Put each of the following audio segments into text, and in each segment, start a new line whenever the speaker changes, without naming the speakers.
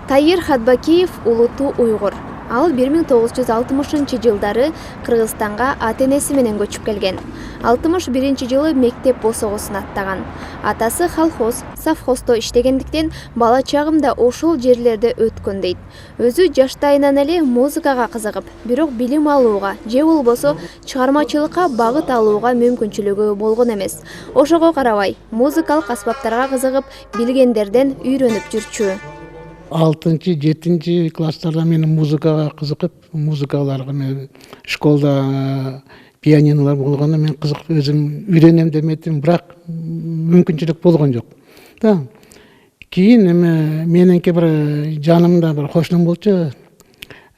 Таир Хадбакиев улуттуу уйгур. Ал 1960-жылдары Кыргызстанга ата-энеси менен көчүп келген. 61-жылы мектеп босогусун аттаган. Атасы колхоз, совхоздо иштегендиктен бала чагымда ошол жерлерде өткөн дейт. Өзү жаштайынан эле музыкага кызыгып, бирок билим алууга же болбосо чыгармачылыкка багыт алууга мүмкүнчүлүгү болгон эмес. Ошого карабай, музыкалык аспаптарга кызыгып, билгендерден үйрөнүп жүрчү.
6-7 класстарда мен музыкага кызыгып, музыкаларга мен школда пианинолор болгондо мен кызыгып өзүм үйрөнөм деметим, бирок мүмкүнчүлүк болгон жок. Да. Кийин эме мененки бир жанымда бир кошунум болчу,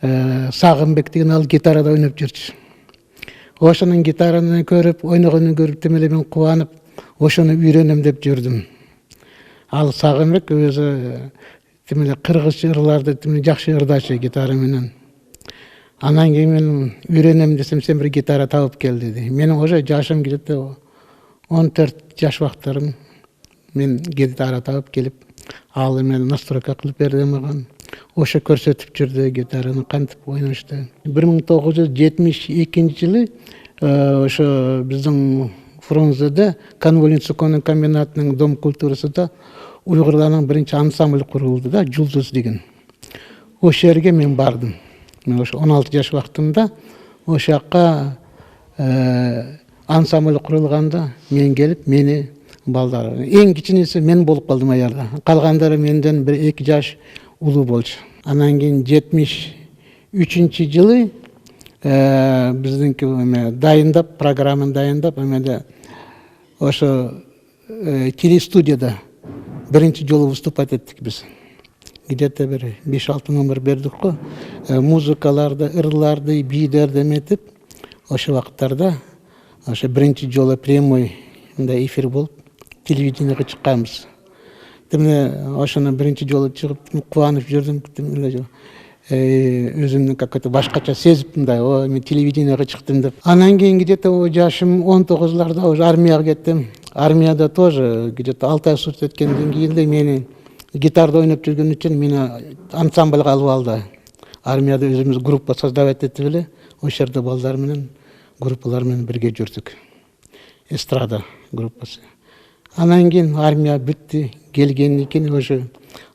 Сагынбек деген, ал гитарада ойноп жүрчү. Ошонун гитараны көрүп, ойногонун көрүп темеле мен кубанып, ошону үйрөнөм деп жүрдүм. Ал Сагынбек өзү темеле кыргызча ырларды жакшы ырдачы гитара менен. Анан кийин мен үйрөнөм десем, сен бир гитара табып кел деди. Менин уже жашым где-то 14 жаш убактарым. Мен гитара табып келип, ал эме настройка кылып берди мага. Ошо көрсөтүп жүрдү гитараны кантип ойношду. 1972-жылы ошо биздин Фрунзеде конволюционный комбинатынын дом культурасында уйгурлардын биринчи ансамбль курулду да, Жулдуз деген. Ошол жерге мен бардым. Мен ошо 16 жаш убактымда ошол жакка ансамбль курулганда мен келип, мени балдар, эң кичинеси мен болуп калдым аярда. Калгандары менден 1-2 жаш улуу болчу. Анан кийин 73-жылы биздинки дайындап, программаны дайындап, эмеде ошо телестудияда биринчи жолу выступать еттик биз. Где-то бир 5-6 номер бердик го. Музыкаларды, ырларды, бийлерди эметип, ошо вакыттарда ошо биринчи жолу прямой мындай эфир болуп, телевидениеге чыкканбыз. Демне ошону биринчи жолу чыгып, кубанып жүрдүм. Демне өзүмдү какой-то башкача сезип, мындай, мен телевидениеге чыктым деп. Анан кийин где-то жашым 19-ларда уже армияга кеттим. Армияда тоже где-то 6 ай служить эткенден кийин эле мени гитарда ойноп жүргөн үчүн мени ансамбльга алып алды. Армияда өзүбүз группа создавать этип эле, ошол жерде балдар менен, группалар менен бирге жүрдүк. Эстрада группасы. Анан кийин армия бүттү, келгенден кийин ошо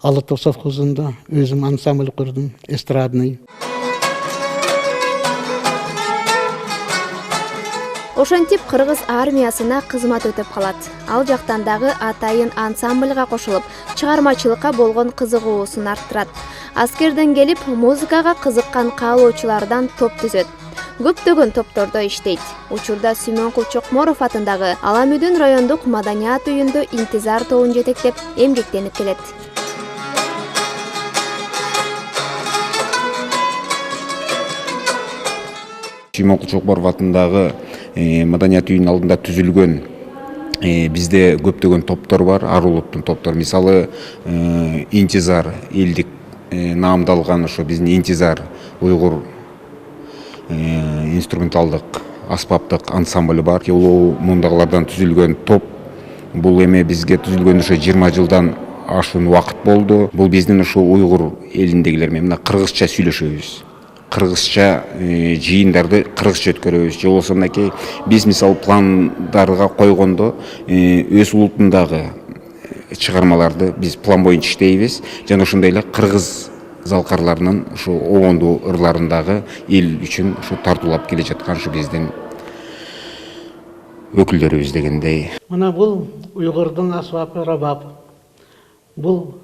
Ала Тоо совхозунда өзүм ансамбль курдум, эстрадный.
Ошентип кыргыз армиясына кызмат өтөп калат. Ал жактан дагы атайын ансамбльга кошулуп, чыгармачылыкка болгон кызыгуусун арттырат. Аскерден келип, музыкага кызыккан каалоочулардан топ түзөт. Көптөгөн топтордо иштейт. Учурда Сүймөнкул Чокморов атындагы Аламүдүн райондук маданият үйүндө интизар тобун жетектеп, эмгектенип келет.
Сүймөнкул Чокморов атындагы маданият үйүнүн алдында түзүлгөн бизде көптөгөн топтор бар, ар улуттун топтор. Мисалы, интизар элдик наамдалган ошо биздин интизар уйгур инструменталдык аспаптык ансамбль бар. Улуу мундагылардан түзүлгөн топ. Бул эме бизге түзүлгөн ошо 20 жылдан ашуун убакыт болду. Бул биздин ошо уйгур элиндегилер менен мына кыргызча сүйлөшөбүз. Кыргызча жыйындарды кыргызча өткөрөбүз. Же болбосо мынакей биз мисалы пландарга койгондо өз улутундагы чыгармаларды биз план боюнча иштейбиз. Жана ошондой эле кыргыз залкарларынын ушу обондуу ырларындагы эл үчүн ушу тартуулап келе жаткан ушу биздин өкүлдөрүбүз дегендей.
Мына бул уйгурдун асбабы рабаб. Бул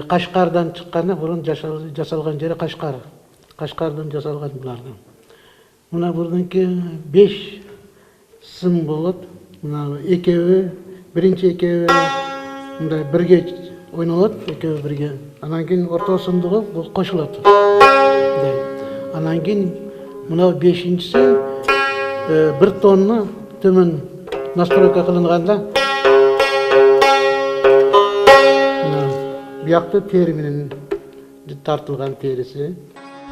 Кашкардан чыкканы, бурун жасалган жери Кашкар. Кашкардан жасалган булардан. Мына бурунки 5 сым болот. Мына экөө, биринчи экөө мындай бирге ойнолот, экөө бирге. Анан кийин ортосундагы бул кошулот. Анан кийин мына 5-инчиси бир тонну төмөн настройка кылынганда биякты тери менен тартылган териси.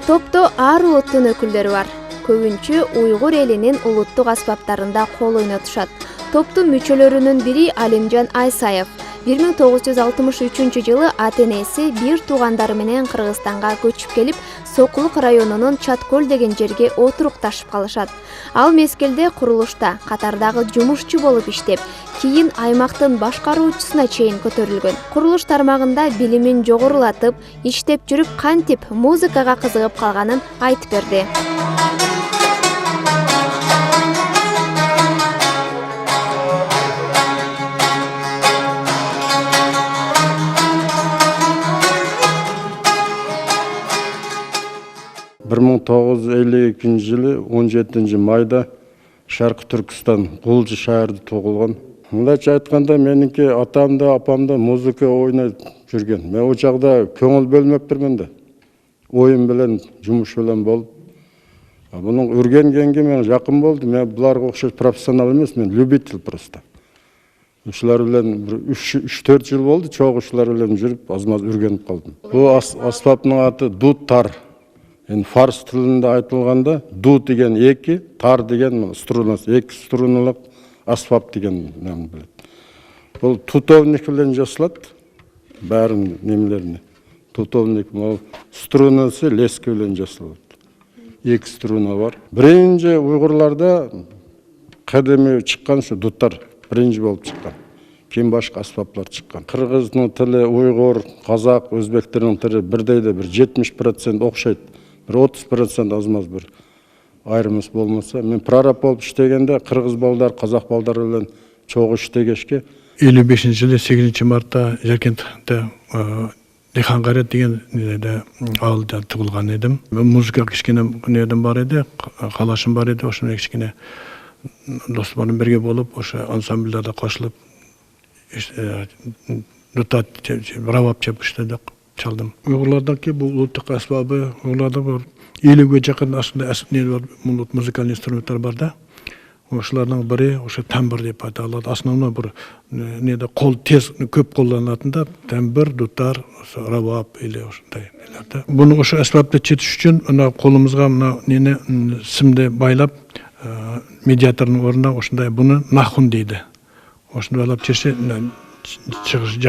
Топто ар улуттун өкүлдөрү бар. Көбүнчө уйгур элинин улуттук аспаптарында кол ойнотушат. Топтун мүчөлөрүнүн бири Алимжан Айсаев. 1963-жылы ата-энеси бир туугандары менен Кыргызстанга көчүп келип, Сокулук районунун Чаткөл деген жерге отурукташып калышат. Ал мезгилде курулушта катардагы жумушчу болуп иштеп, кийин аймактын башкаруучусуна чейин көтөрүлгөн. Курулуш тармагында билимин жогорулатып, иштеп жүрүп кантип музыкага кызыгып калганын айтып берди.
Бір 1952 жылы 17 майда Шаркы Түркістан Гулжы шаарында туылған. Мындайча айтканда, меники атам да, апам да музыка ойнап жүрген. Мен о жагда көңүл бөлмөппүрмүн да. Оюм менен, жумуш менен болуп. Бунун үргенгенге мен жакын болду. Мен буларга окшош профессионал эмес, мен любитель просто. Ушулар менен 3-4 жыл болду, чогуу ушулар менен жүрүп, аз-маз үргенип калдым. Бул аспаптын аты дуд-тар. Фарс тилинде айтылганда дуд деген 2, тар деген струнасы, 2 струналык аспап деген мен билет. Бул тутовник менен жасалат, баарын немелеrini. Тутовник струнасы лески менен жасалат. 2 струна бар. Биринчи уйгурларда кадеми чыккан ушу дуттар биринчи болуп чыккан. Кийин башка аспаптар чыккан. Кыргыздын тили, уйгур, казак, өзбектердин тили бирдей бир 70% окшойт. 30% аз-маз bir айрымыз болмаса. Мен прораб болуп иштегенде кыргыз балдар, казак балдар менен чогуу иштегешке.
55-жылы 8 мартта Жаркентте Дихангарет деген ауылда туылган едим. Музыка кичкене неден бар эди, калашым бар эди, ошону кичкене досторум бирге болуп, ошо ансамбльдарда кошулуп дутат, равап чеп иштедик. Çaldım. Uygurlardaki bu ultuk asbabı, uygurlarda var. 50'ye yakın aslında müzikal instrumentler var da. Oşlardan biri, oşu tembir deyip atalar. Aslında bir neydi kol tez köp kullanıldığında tembir, dutar, ravab ile oşunday. Bunu oşu asbabda çetiş için kolumuzga nene simde baylap mediatorun orunda oşunday bunu nahun deydi. Oşunday alap çeşi çıkıştı.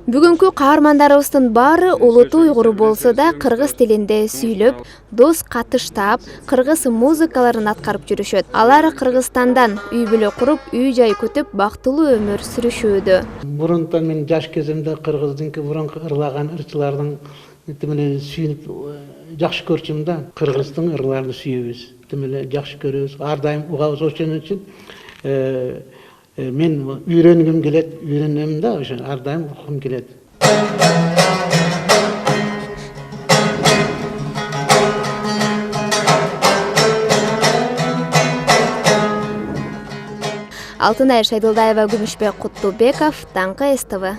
Бүгүнкү каармандарыбыздын баары улуту уйгур болсо да кыргыз тилинде сүйлөп, дос катыштап, кыргыз музыкаларын аткарып жүрүшөт. Алар Кыргызстандан үй-бүлө куруп, үй-жай күтүп, бактылуу өмүр сүрүшүүдө.
Бурунтан мен жаш кезимде кыргыздынки бурунку ырлаган ырчылардын тимеле сүйүнүп жакшы көрчүм да. Кыргыздын ырларын сүйөбүз, тимеле жакшы көрөбүз. Ар дайым угабыз, ошон үчүн мен үйрөнгүм келет, үйрөнөм да, ошо ар дайым уккум келет.
Алтынай Шайдылдаева, Күмүшбек Куттубеков, Таңкы СТВ.